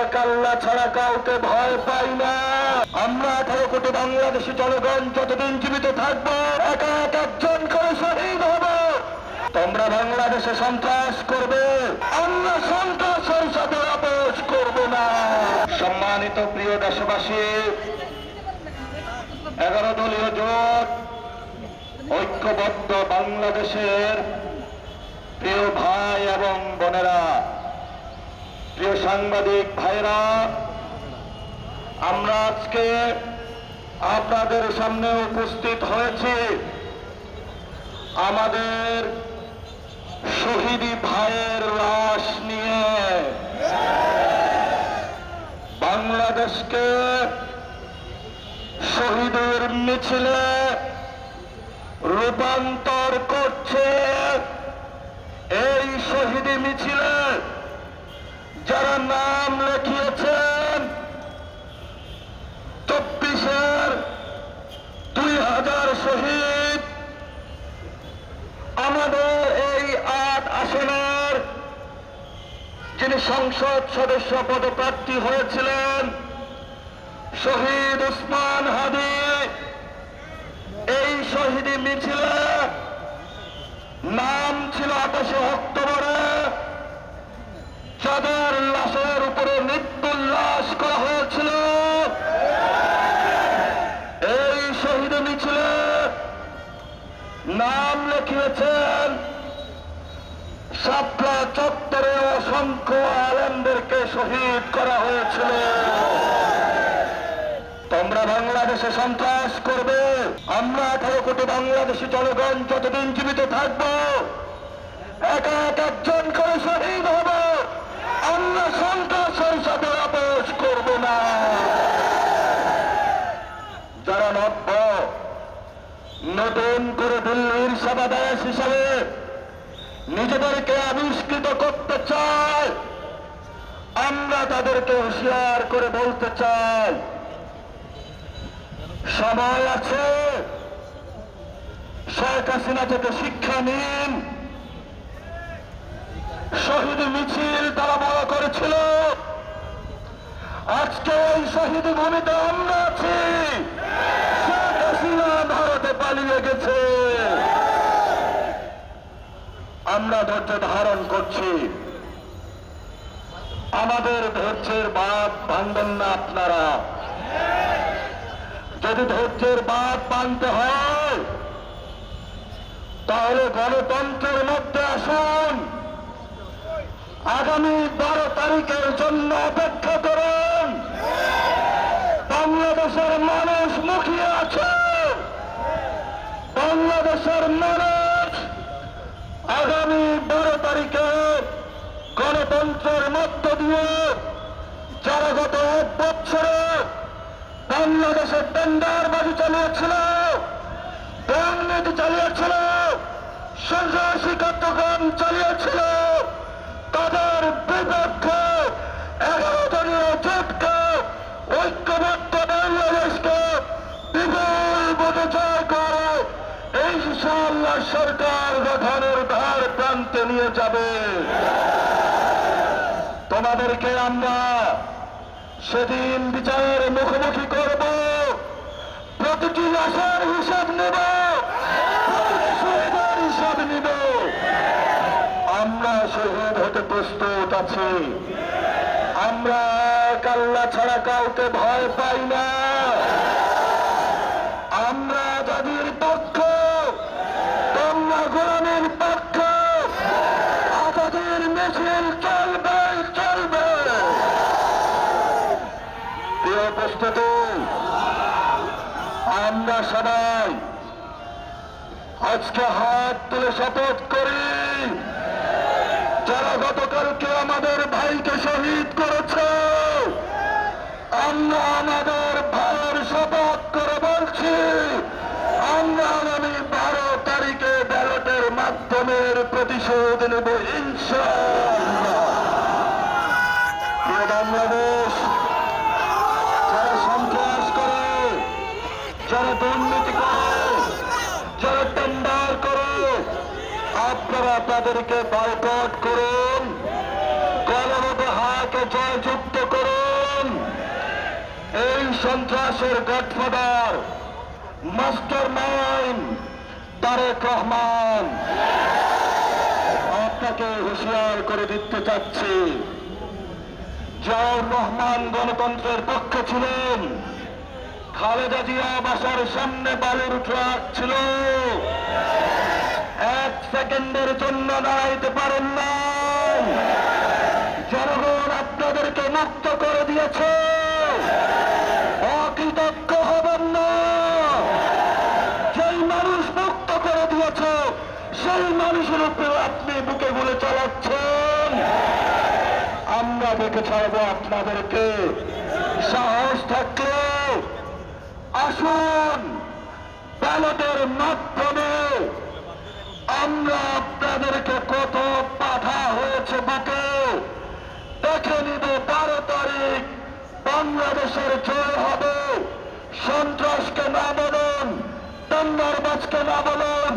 এক আল্লাহ ছাড়া কাউকে ভয় পাই না। আমরা 18 কোটি বাংলাদেশি জনগণ যতদিন জীবিত থাকবো এক এক একজন করে শহীদ হব। তোমরা বাংলাদেশে সন্ত্রাস করবে, আমরা সন্ত্রাসের সাথে আপোষ করব না। সম্মানিত প্রিয় দেশবাসী, 11 দলীয় জোট ঐক্যবদ্ধ বাংলাদেশের প্রিয় ভাই এবং বোনেরা, প্রিয় সাংবাদিক ভাইরা, আমরা আজকে আপনাদের সামনে উপস্থিত হয়েছি আমাদের শহীদি ভাইয়ের লাশ নিয়ে। বাংলাদেশকে শহীদের মিছিলে রূপান্তর করছে এই শহীদি মিছিলে যারা নাম লিখিয়েছেন 24-এর 2000 শহীদ, আমাদের এই 8 আসনের যিনি সংসদ সদস্য পদপ্রার্থী হয়েছিলেন শহীদ ওসমান হাদি, এই শহীদি মিছিলে নাম ছিল 28 অক্টোবরে, যাদের লাশের উপরে মৃত্যুল্লাস করা হয়েছিল। এই শহীদ মিছিলে নাম লিখিয়েছেন শাপলা চত্বরে অসংখ্য আলেমদেরকে শহীদ করা হয়েছিল। তোমরা বাংলাদেশে সন্ত্রাস করবে, আমরা 18 কোটি বাংলাদেশি জনগণ যতদিন জীবিত থাকবো এক এক একজন করে শহীদ হব। আমরা সন্ত্রাসের সাথে আপোষ করব না। যারা নতুন করে দিল্লির সেবাদাস হিসাবে নিজেদেরকে আবিষ্কৃত করতে চায়, আমরা তাদেরকে হুঁশিয়ার করে বলতে চাই সময় আছে, শেখ হাসিনা থেকে শিক্ষা নিন। শহীদ মিছিল তারা বড় করেছিল, আজকে এই শহীদ ভূমিতে আমরা আছি। শেখ হাসিনা ভারতে পালিয়ে গেছে, আমরা ধৈর্য ধারণ করছি। আমাদের ধৈর্যের বাঁধ ভাঙবেন না আপনারা। যদি ধৈর্যের বাঁধ ভাঙতে হয় তাহলে গণতন্ত্রের মধ্যে আসুন। আগামী 12 তারিখের জন্য অপেক্ষা করুন। বাংলাদেশের মানুষ মুখিয়ে আছে। বাংলাদেশের মানুষ আগামী 12 তারিখে গণতন্ত্রের মধ্য দিয়ে যারা গত 1 বছরে বাংলাদেশের টেন্ডারবাজি চালিয়েছিল, দুর্নীতি চালিয়েছিল, সন্ত্রাসী কার্যক্রম চালিয়েছিল, তাদের বিপক্ষে 11 দলীয় জোটকে ঐক্যবদ্ধ বাংলাদেশকে বিপুল ভোটে জয় করে ইনশাআল্লাহ সরকার গঠনের ধার প্রান্তে নিয়ে যাবে। তোমাদেরকে আমরা সেদিন বিচারের মুখোমুখি করব, প্রতিটি লাশের হিসাব নেব, প্রতিটি শহীদের হিসাব নেব। আমরা শহীদ হতে প্রস্তুত আছি। আমরা এক আল্লাহ ছাড়া কাউকে ভয় পাই না। আমরা যাদের পক্ষ, তোমরা গোলামের পক্ষ, আজাদের মিছিল চলবে চলবে। প্রিয় উপস্থিতি, আমরা সবাই আজকে হাত তুলে শপথ করি, যারা গতকালকে আমাদের ভাইকে শহীদ করেছে, আমরা আমাদের ভাইয়ের শপথ করে বলছি, আমরা আগামী 12 তারিখে ব্যালটের মাধ্যমে প্রতিশোধ নেব ইনশাআল্লাহ। বাংলাদেশ যারা সন্ত্রাস করে, যারা দুর্নীতি করে, যারা টেন্ডার করে, আপনারা তাদেরকে বয়কট করুন, গণভোটে হাকে জয়যুক্ত করুন। বলুন, এই সন্ত্রাসের godfather mastermind Tarique Rahman. আপনাকে হুঁশিয়ার করে দিতে চাচ্ছি, জিয়াউর রহমান গণতন্ত্রের পক্ষে ছিলেন, খালেদা জিয়া বাসার সামনে বালুর ট্রাক ছিল, এক সেকেন্ডের জন্য দাঁড়াইতে পারেন না। জনগণ আপনাদেরকে মুক্ত করে দিয়েছে, অকৃতজ্ঞ হবেন না। যেই মানুষ মুক্ত করে দিয়েছে সেই মানুষের উপরে আপনি বুকে গুলে চালাচ্ছেন। আমরা দেখে ছাড়বো আপনাদেরকে। সাহস থাকলে আসুন, ব্যালটের মাধ্যমে আমরা আপনাদেরকে কত বাধা হয়েছে বুকে দেখে নিব। 12 তারিখ বাংলাদেশের জয় হবে। সন্ত্রাসকে না বলুন, দঙ্গারবাজকে না বলুন,